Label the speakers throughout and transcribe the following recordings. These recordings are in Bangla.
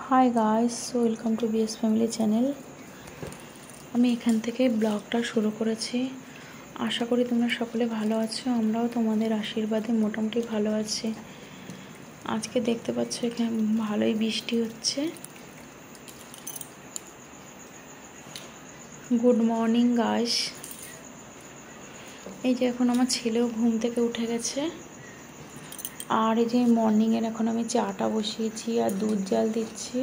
Speaker 1: Hi guys, welcome to BS family channel. আমি এখান থেকে ব্লগটা শুরু করেছি। আশা করি তোমরা সকলে ভালো আছো। আমরাও তোমাদের আশীর্বাদে মোটামুটি ভালো আছি। আজকে দেখতে পাচ্ছ এখানে ভালোই বৃষ্টি হচ্ছে। Good morning guys. এই যে এখন আমার ছেলেও ঘুম থেকে উঠে গেছে। আর এই যে মর্নিংয়ের এখন আমি চাটা বসিয়েছি আর দুধ জাল দিচ্ছি।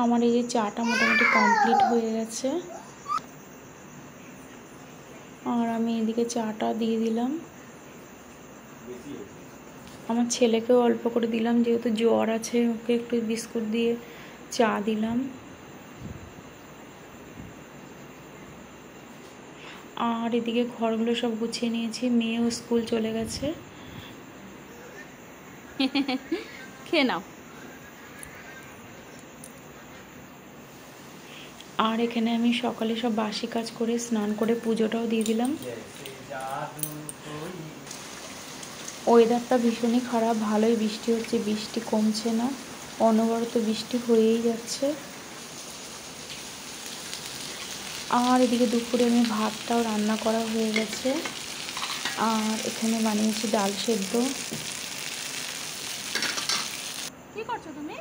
Speaker 1: আমার এই যে চাটা মোটামুটি কমপ্লিট হয়ে গেছে। আর আমি এদিকে চাটা দিয়ে দিলাম। আমার ছেলেকেও অল্প করে দিলাম, যেহেতু জ্বর আছে, ওকে একটু বিস্কুট দিয়ে চা দিলাম। আর এদিকে ঘরগুলো সব গুছিয়ে নিয়েছি। মেয়েও স্কুল চলে গেছে। খেয়ে নাও। আর এখানে আমি সকালে সব বাসি কাজ করে স্নান করে পুজোটাও দিয়ে দিলাম। ওয়েদারটা ভীষণই খারাপ, ভালোই বৃষ্টি হচ্ছে, বৃষ্টি কমছে না, অনবরত বৃষ্টি হয়েই যাচ্ছে। আর এদিকে দুপুরে আমি ভাতটাও রান্না করা হয়ে গেছে। আর এখানে বানিয়েছি ডাল সেদ্ধ।
Speaker 2: কি করছো তুমি?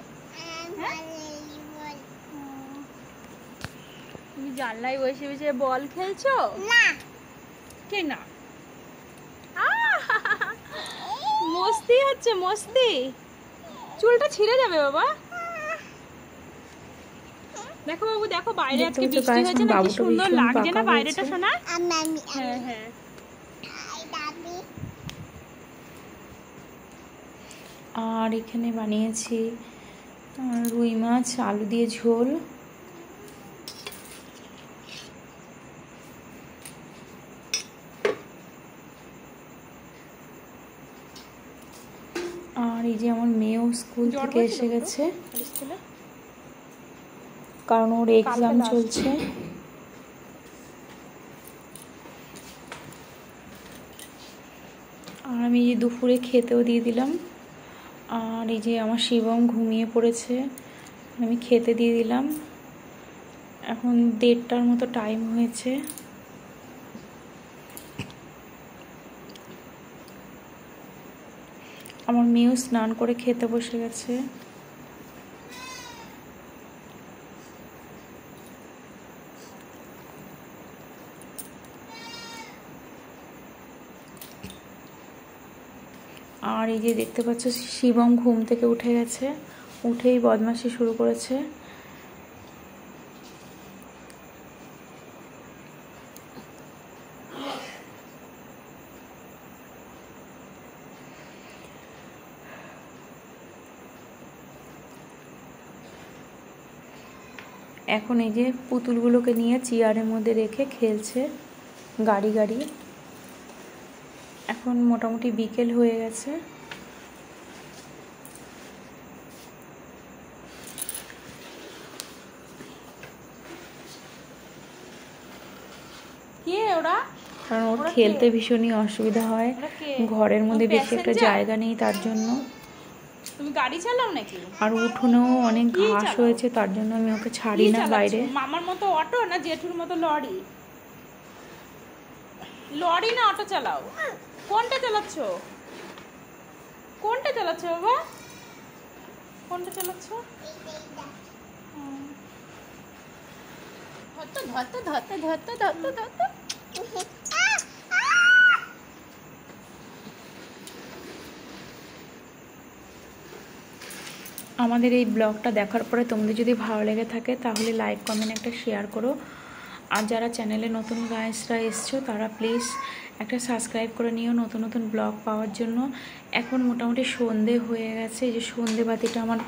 Speaker 2: তুমি জানলায় বসে বসে বল খেলছো? না। কে না? মস্তি হচ্ছে, মস্তি। চুলটা ছিঁড়ে যাবে বাবা। দেখো বাবু, দেখো বাইরে আজকে বৃষ্টি হয়েছে না, কি সুন্দর লাগছে না বাইরেটা শোনা? হ্যাঁ হ্যাঁ।
Speaker 1: আর এখানে বানিয়েছি রুই মাছ আলু দিয়ে ঝোল। আর এই যে আমার মেয়েও স্কুল থেকে এসে গেছে, কারণ ওর এক্সাম চলছে। আর আমি দুপুরে খেতেও দিয়ে দিলাম। আর এই যে আমার শিবম ঘুমিয়ে পড়েছে, আমি খেতে দিয়ে দিলাম। এখন 1:30টার মতো টাইম হয়েছে। আমার মেয়েও স্নান করে খেতে বসে গেছে। আর এই যে দেখতে পাচ্ছ শিবম ঘুম থেকে উঠে গেছে, উঠেই বদমাশি শুরু করেছে। এখন এই যে পুতুলগুলোকে নিয়ে চেয়ারের মধ্যে রেখে খেলছে গাড়ি গাড়ি। এখন মোটামুটি বিকেল হয়ে গেছে। কারণ ওর খেলতে ভীষণই অসুবিধা হয়, ঘরের মধ্যে বেশি একটা জায়গা নেই, তার জন্য।
Speaker 2: তুমি গাড়ি চালাও নাকি?
Speaker 1: আর উঠোনেও অনেক ঘাস হয়েছে, তার জন্য আমি ওকে ছাড়ি না বাইরে।
Speaker 2: মামার মতো অটো না জেঠুর মতো লরি? লরি না অটো চালাও? কোনটা চালাচ্ছ? কোনটা চালাচ্ছ বাবা? কোনটা চালাচ্ছ? ধরতে ধরতে ধরতে ধরতে ধরতে ধরতে।
Speaker 1: আমাদের এই ব্লগটা দেখার পরে তোমাদের যদি ভালো লেগে থাকে তাহলে লাইক কমেন্ট একটা শেয়ার করো। আর যারা চ্যানেলে নতুন গাইসরা এসছো তারা প্লিজ একটা সাবস্ক্রাইব করে নিও নতুন নতুন ব্লগ পাওয়ার জন্য। এখন মোটামুটি সন্ধে হয়ে গেছে, এই যে সন্ধে বাতিটা আমার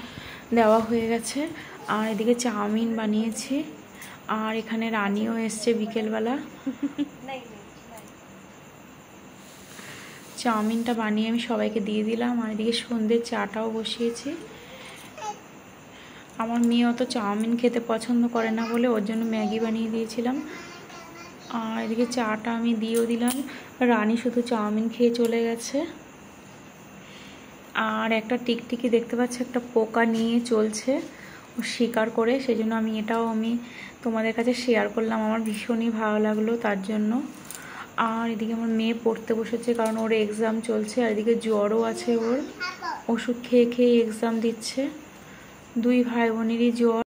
Speaker 1: দেওয়া হয়ে গেছে। আর এদিকে চাউমিন বানিয়েছি। আর এখানে রানিও এসছে বিকেলবেলা। চাউমিনটা বানিয়ে আমি সবাইকে দিয়ে দিলাম। আর এদিকে সন্ধ্যের চাটাও বসিয়েছি। আমার মেয়ে অত চাউমিন খেতে পছন্দ করে না বলে ওর জন্য ম্যাগি বানিয়ে দিয়েছিলাম। আর এদিকে চাটা আমি দিয়েও দিলাম। রানী শুধু চাউমিন খেয়ে চলে গেছে। আর একটা টিকটিকি দেখতে পাচ্ছি একটা পোকা নিয়ে চলছে ও শিকার করে, সেই জন্য এটাও আমি তোমাদের কাছে শেয়ার করলাম। আমার ভীষণই ভালো লাগলো তার জন্য। আর এদিকে আমার মেয়ে পড়তে বসেছে, কারণ ওর এক্সাম চলছে। আর এদিকে জ্বরও আছে, ওর ওষুধ খেয়ে খেয়ে এক্সাম দিচ্ছে। দুই ভাই বোনেরই জ্বর।